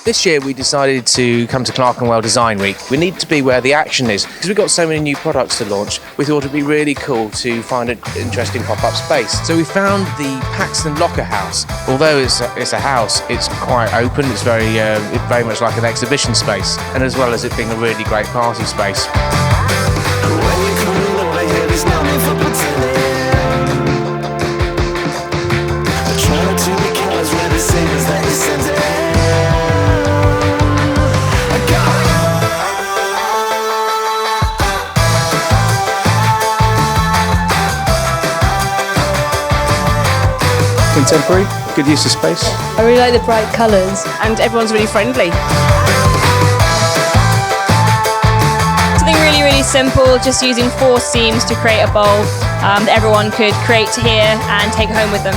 This year we decided to come to Clerkenwell Design Week. We need to be where the action is. Because we've got so many new products to launch, we thought it'd be really cool to find an interesting pop-up space. So we found the Paxton Locker House. Although it's a house, it's quite open, it's very much like an exhibition space, and as well as it being a really great party space. Contemporary, good use of space. I really like the bright colours. And everyone's really friendly. Something really, really simple, just using 4 seams to create a bowl that everyone could create here and take home with them.